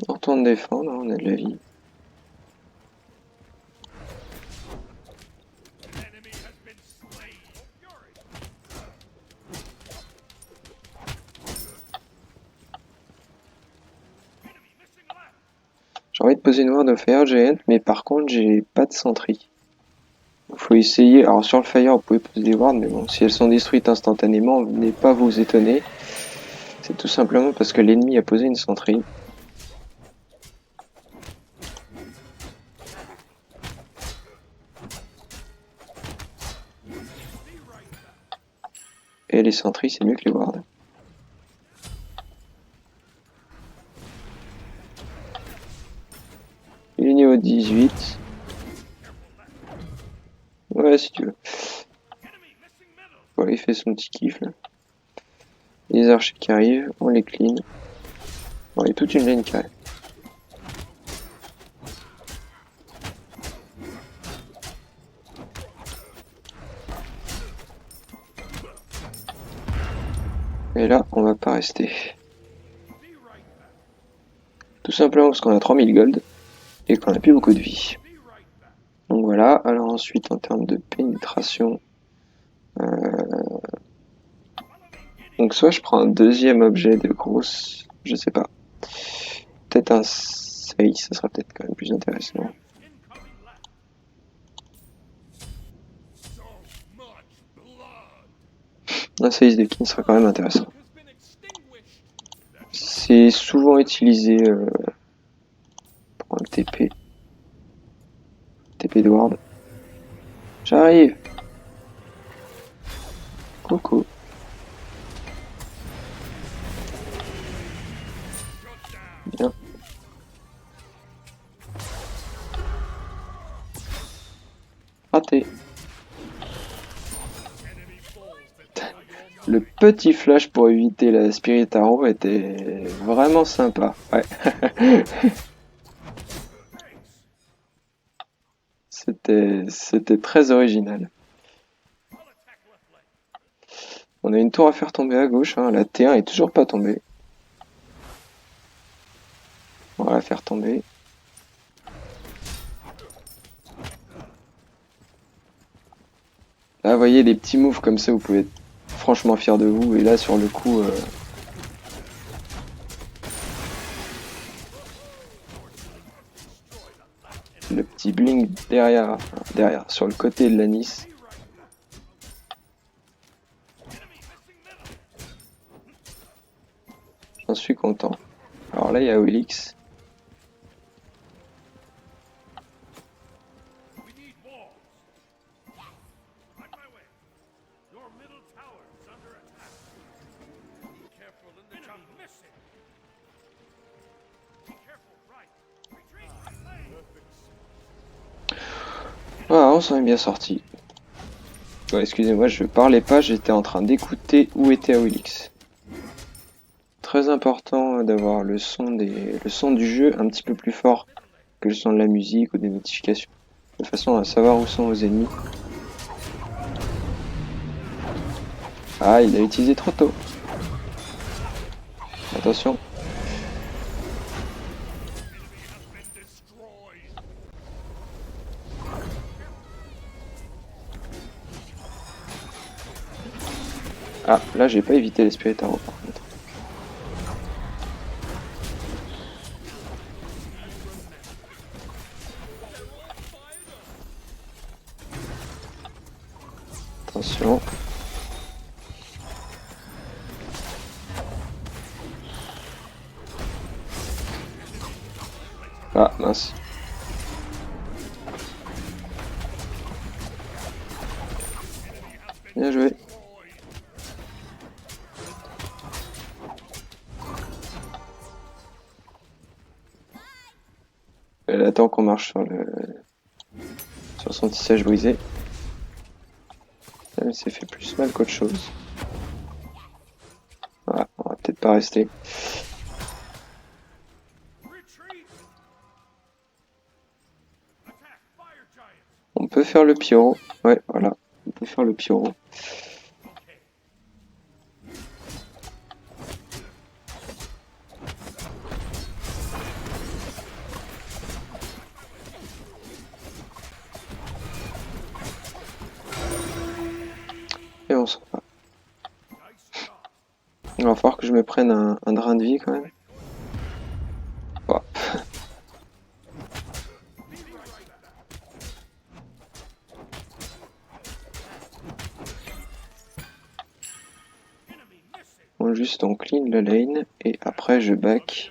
On tente de défendre, on a de la vie. J'ai envie de poser une ward of Fire Giant, mais par contre j'ai pas de sentry. Faut essayer. Alors sur le Fire, vous pouvez poser des wards, mais bon, si elles sont détruites instantanément, venez pas vous étonner. C'est tout simplement parce que l'ennemi a posé une sentry. Et les sentries, c'est mieux que les wards. Il est niveau 18. Ouais, si tu veux. Voilà, il fait son petit kiff là. Les archers qui arrivent, on les clean. Bon, il y a toute une lane qui arrive. Et là, on va pas rester. Tout simplement parce qu'on a 3000 gold et qu'on a plus beaucoup de vie. Donc voilà, alors ensuite en termes de pénétration, donc soit je prends un deuxième objet de grosse, je sais pas, peut-être un Sei, ça sera peut-être quand même plus intéressant. Un Sei de King sera quand même intéressant. C'est souvent utilisé pour un TP. TP de ward. J'arrive. Coucou. Bien. Raté. Le petit flash pour éviter la Spirit Arrow était vraiment sympa. Ouais. C'était très original. On a une tour à faire tomber à gauche, hein. La T1 est toujours pas tombée. On va la faire tomber. Là, vous voyez, des petits moves comme ça, vous pouvez être franchement fier de vous. Et là, sur le coup, le petit blink derrière, sur le côté de l'anis. J'en suis content. Alors là, il y a Wilix. on s'en est bien sorti. Ouais, excusez-moi, je parlais pas, j'étais en train d'écouter où était Awilix. Très important d'avoir le son du jeu un petit peu plus fort que le son de la musique ou des notifications, de façon à savoir où sont vos ennemis. Ah, il a utilisé trop tôt. Attention. Ah, là j'ai pas évité les Spirit Arrows par contre. Attention. Ah, mince. Bien joué. Elle attend qu'on marche sur son tissage brisé. Elle s'est fait plus mal qu'autre chose. Voilà, on va peut-être pas rester. On peut faire le pyro. Ouais, voilà. On peut faire le pyro. Et on s'en va. Il va falloir que je me prenne un drain de vie quand même. Voilà. Bon, juste on clean la lane et après je back.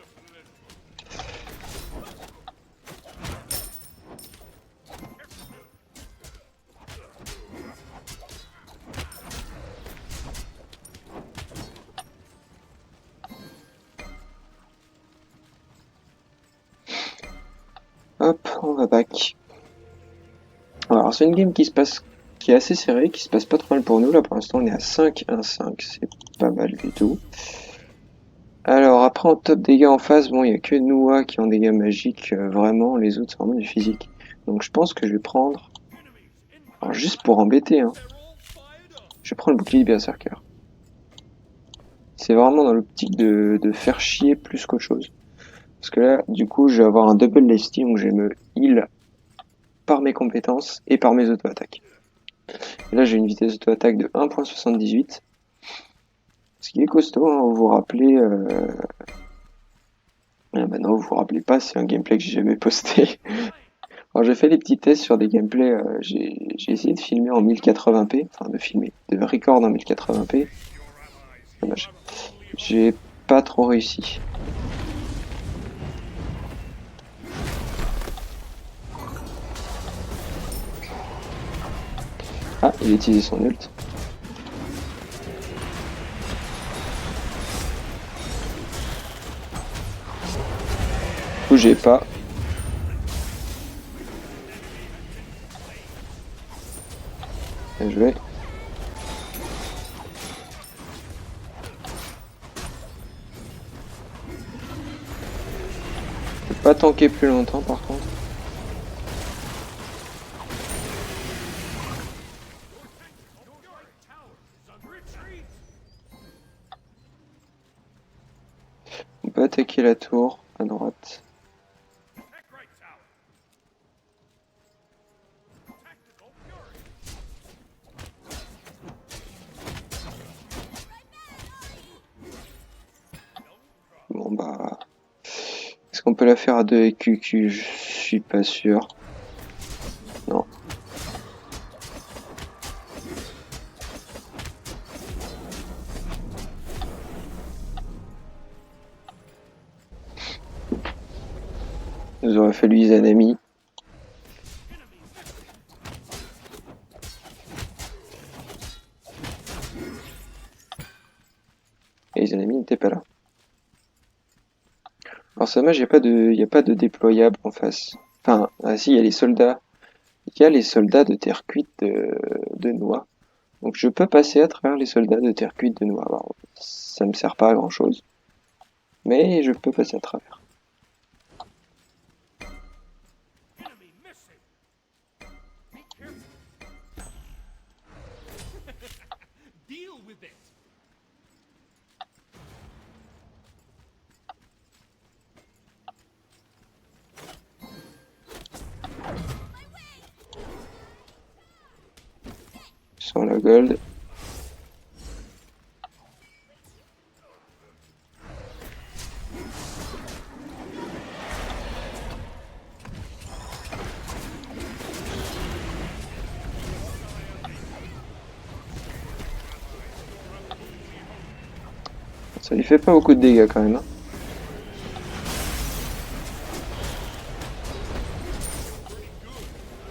Hop, on va back. Alors c'est une game qui est assez serrée, qui se passe pas trop mal pour nous. Là pour l'instant on est à 5-1-5, c'est pas mal du tout. Alors après en top dégâts en face, bon il y a que Noah qui ont des dégâts magiques, vraiment, les autres c'est vraiment du physique. Donc je pense que je vais prendre, alors juste pour embêter, hein, je vais prendre le bouclier de Berserker. C'est vraiment dans l'optique de faire chier plus qu'autre chose. Parce que là, du coup, je vais avoir un double lifesteal, donc je vais me heal par mes compétences et par mes auto-attaques. Et là, j'ai une vitesse d'auto-attaque de 1.78. Ce qui est costaud, hein, vous vous rappelez... bah non, vous vous rappelez pas, c'est un gameplay que j'ai jamais posté. Alors j'ai fait des petits tests sur des gameplays, j'ai essayé de filmer en 1080p, enfin de record en 1080p. Dommage. J'ai pas trop réussi. Ah, il a utilisé son ult. Bougez pas. Bien joué. Je peux pas tanker plus longtemps par contre. On peut attaquer la tour à droite. Bon bah... Est-ce qu'on peut la faire à 2 avec QQ? Je suis pas sûr. Non. Il nous aurait fallu Izanami. Et Izanami n'était pas là. Alors c'est dommage, il n'y a pas de déployable en face. Enfin, ah si, il y a les soldats. il y a les soldats de terre cuite de noix. Donc je peux passer à travers les soldats de terre cuite de noix. Alors, ça me sert pas à grand chose, mais je peux passer à travers. Sans la gold. Ça lui fait pas beaucoup de dégâts quand même. Hein.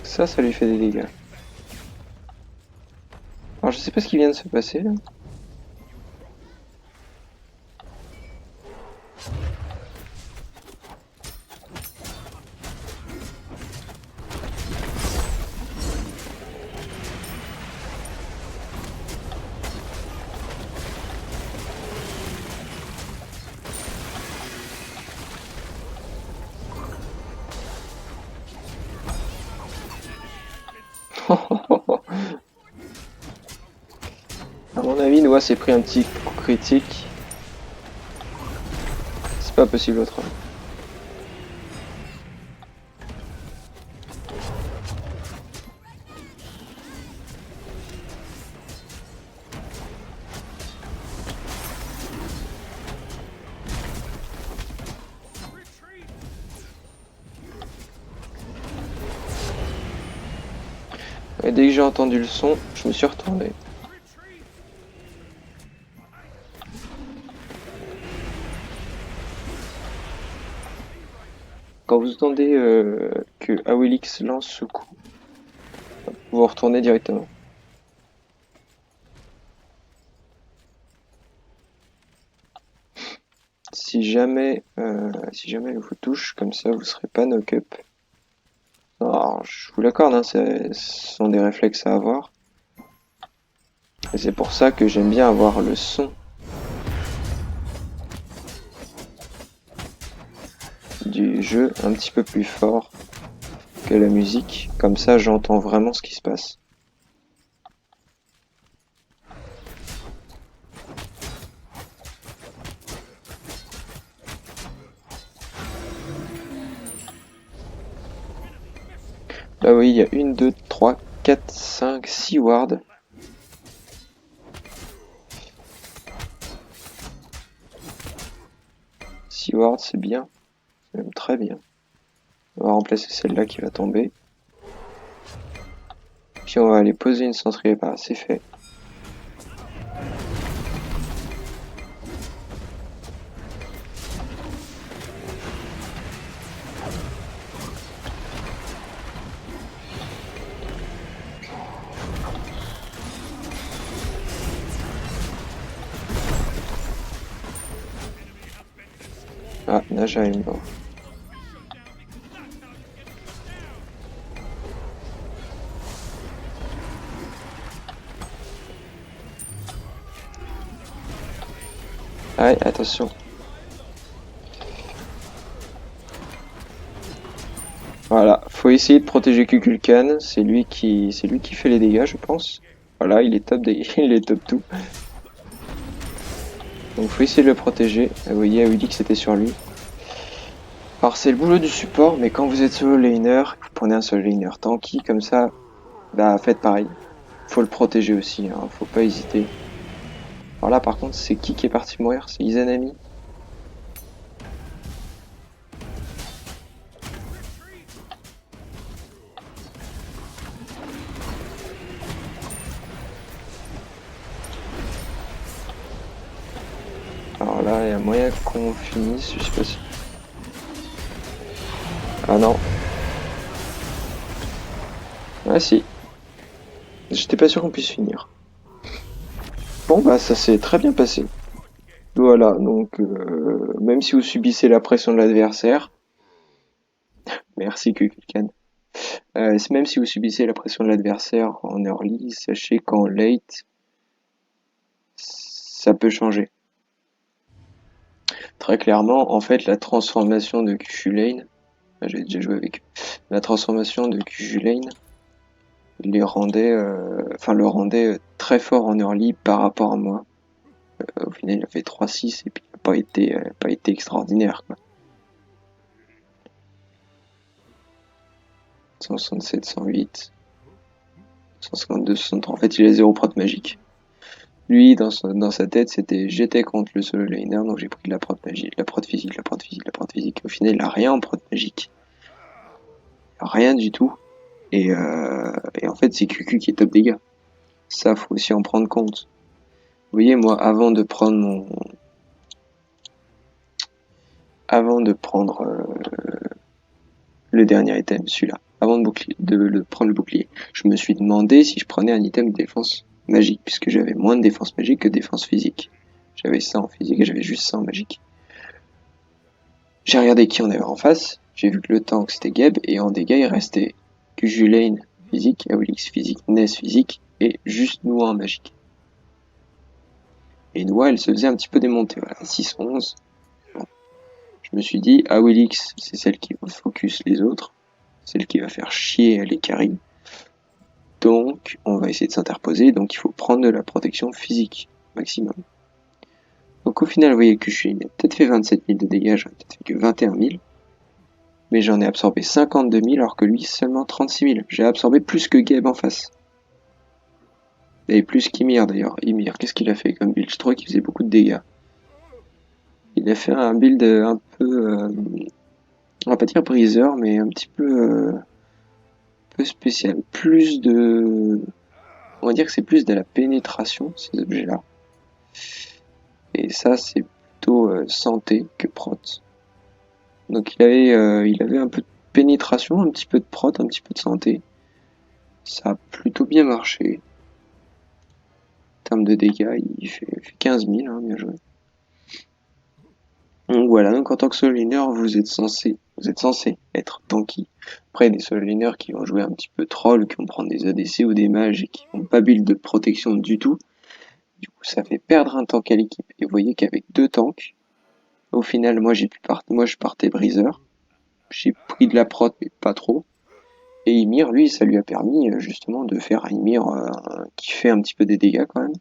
Ça lui fait des dégâts. Alors je sais pas ce qui vient de se passer là. À mon avis, Noah s'est pris un petit coup critique. C'est pas possible autrement. Et dès que j'ai entendu le son, je me suis retourné. Quand vous entendez que Awilix lance ce coup, vous retournez directement. Si jamais elle vous touche, comme ça vous serez pas knock-up. Alors, je vous l'accorde, hein, ce sont des réflexes à avoir. Et c'est pour ça que j'aime bien avoir le son du jeu un petit peu plus fort que la musique. Comme ça, j'entends vraiment ce qui se passe. Là, oui, il y a 1, 2, 3, 4, 5, 6 wards. Wards, c'est bien. C'est même très bien. On va remplacer celle-là qui va tomber. Puis on va aller poser une centrée. Bah, c'est fait. Ah, Naja est mort. Ouais, attention. Voilà, faut essayer de protéger Kukulkan, c'est lui qui fait les dégâts, je pense. Voilà, il est top il est top tout. Donc faut essayer de le protéger. Vous voyez, Awilix c'était sur lui. Alors c'est le boulot du support, mais quand vous êtes solo laner, vous prenez un solo laner tanky comme ça, bah faites pareil. Faut le protéger aussi, hein, faut pas hésiter. Alors là par contre, c'est qui est parti mourir? C'est Izanami. Alors là, il y a moyen qu'on finisse, je sais pas si... Ah non. Ah si. J'étais pas sûr qu'on puisse finir. Bon bah ça s'est très bien passé. Voilà, donc même si vous subissez la pression de l'adversaire, merci Kukulkan. Même si vous subissez la pression de l'adversaire en early, sachez qu'en late, ça peut changer. Très clairement, en fait, la transformation de Kyushu Lane, j'ai déjà joué avec eux, la transformation de Kyushu Lane le rendait très fort en early par rapport à moi. Au final, il a fait 3-6 et puis il n'a pas été extraordinaire, quoi. 167, 108, 152, 63. En fait, il a 0 prot magique. Lui, dans sa tête, c'était j'étais contre le solo laner, donc j'ai pris de la prot magique, la prot physique, la prot physique, la prot physique. Au final, il a rien en prot magique. Rien du tout. Et en fait, c'est QQ qui est top dégâts. Ça, faut aussi en prendre compte. Vous voyez, moi, avant de prendre le dernier item, celui-là, avant de prendre le bouclier, je me suis demandé si je prenais un item de défense magique, puisque j'avais moins de défense magique que de défense physique. J'avais ça en physique et j'avais juste ça en magique. J'ai regardé qui on avait en face, j'ai vu que le tank c'était Geb, et en dégâts il restait Kujulain physique, Aolix physique, Ness physique, et juste Noah en magique. Et Noah elle se faisait un petit peu démonter, voilà, 6-11. Bon. Je me suis dit, Aolix c'est celle qui va focus les autres, celle qui va faire chier les carries. Donc on va essayer de s'interposer, donc il faut prendre de la protection physique maximum. Donc au final, vous voyez que je suis peut-être fait 27 000 de dégâts, j'en ai peut-être fait que 21 000. Mais j'en ai absorbé 52 000 alors que lui seulement 36 000. J'ai absorbé plus que Gabe en face. Et plus qu'Ymir d'ailleurs. Ymir, qu'est-ce qu'il a fait comme build? Je trouvais qu'il faisait beaucoup de dégâts. Il a fait un build un peu... on va pas dire briseur, mais un petit peu spécial. Plus de... On va dire que c'est plus de la pénétration, ces objets-là. Et ça, c'est plutôt santé que prot. Donc il avait un peu de pénétration, un petit peu de prot, un petit peu de santé. Ça a plutôt bien marché. En termes de dégâts, il fait 15 000, hein, bien joué. Donc voilà, donc en tant que solo laner, vous êtes censé être tanky. Après, des solo laners qui vont jouer un petit peu troll, qui vont prendre des ADC ou des mages et qui vont pas build de protection du tout. Du coup, ça fait perdre un tank à l'équipe. Et vous voyez qu'avec 2 tanks, au final, moi je partais briseur. J'ai pris de la prot, mais pas trop. Et Ymir, lui, ça lui a permis justement de faire un Ymir qui fait un petit peu des dégâts quand même.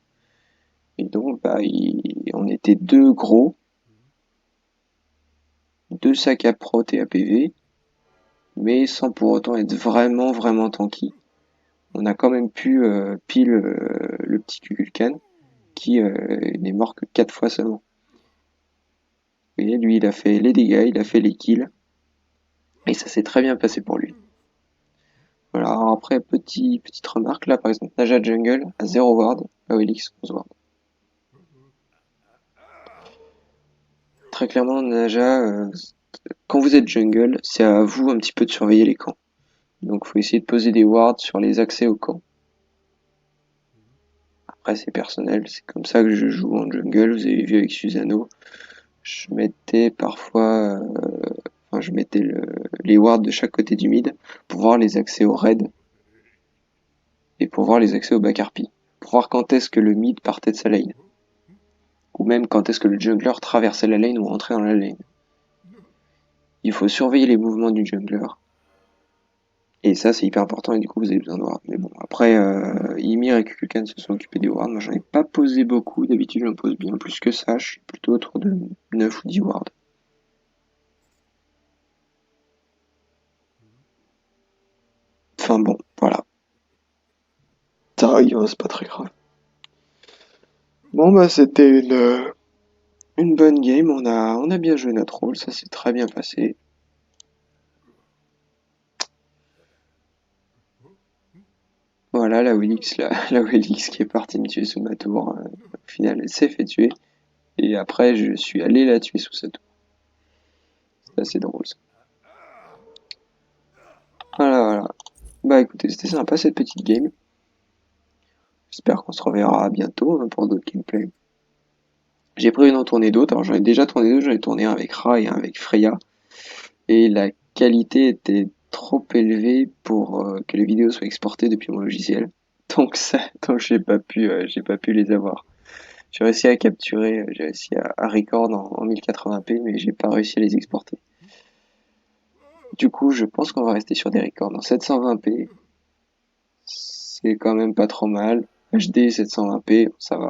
Et donc, on était 2 gros, 2 sacs à prot et à PV, mais sans pour autant être vraiment tanky. On a quand même pu pile le petit Kukulkan qui n'est mort que 4 fois seulement. Et lui, il a fait les dégâts, il a fait les kills, et ça s'est très bien passé pour lui. Voilà, alors après, petite remarque, là par exemple, Naja Jungle à 0 ward, Aelix 11 ward. Très clairement, Naja, quand vous êtes jungle, c'est à vous un petit peu de surveiller les camps. Donc faut essayer de poser des wards sur les accès aux camps. Après c'est personnel, c'est comme ça que je joue en jungle, vous avez vu avec Susano. Je mettais parfois, je mettais les wards de chaque côté du mid pour voir les accès au raid et pour voir les accès au back-harpy. Pour voir quand est-ce que le mid partait de sa lane. Ou même quand est-ce que le jungler traversait la lane ou entrait dans la lane. Il faut surveiller les mouvements du jungler. Et ça, c'est hyper important, et du coup, vous avez besoin de wards. Mais bon, après, Ymir et Kukulkan se sont occupés des wards. Moi, j'en ai pas posé beaucoup. D'habitude, j'en pose bien plus que ça. Je suis plutôt autour de 9 ou 10 wards. Enfin bon, voilà. Ça arrive, c'est pas très grave. Bon, bah, c'était une bonne game. On a bien joué notre rôle. Ça s'est très bien passé. Voilà, la Willix, la Willix qui est partie me tuer sous ma tour. Au final, elle s'est fait tuer. Et après, je suis allé la tuer sous sa tour. C'est assez drôle, ça. Voilà. Bah écoutez, c'était sympa cette petite game. J'espère qu'on se reverra bientôt pour d'autres gameplays. J'ai prévu d'en tourner d'autres. Alors j'en ai déjà tourné deux. J'en ai tourné un avec Ra et un avec Freya. Et la qualité était trop élevé pour que les vidéos soient exportées depuis mon logiciel. Donc j'ai pas pu les avoir. J'ai réussi à capturer, j'ai réussi à record en 1080p, mais j'ai pas réussi à les exporter. Du coup, je pense qu'on va rester sur des records en 720p. C'est quand même pas trop mal. HD 720p, ça va.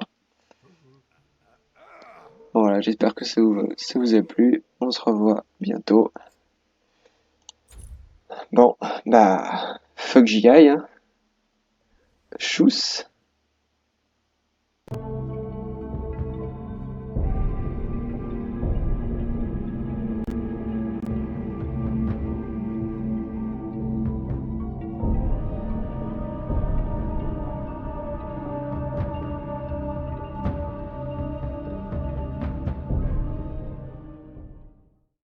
Voilà, j'espère que ça vous a plu. On se revoit bientôt. Bon, bah, faut que j'y aille, hein. Tchuss.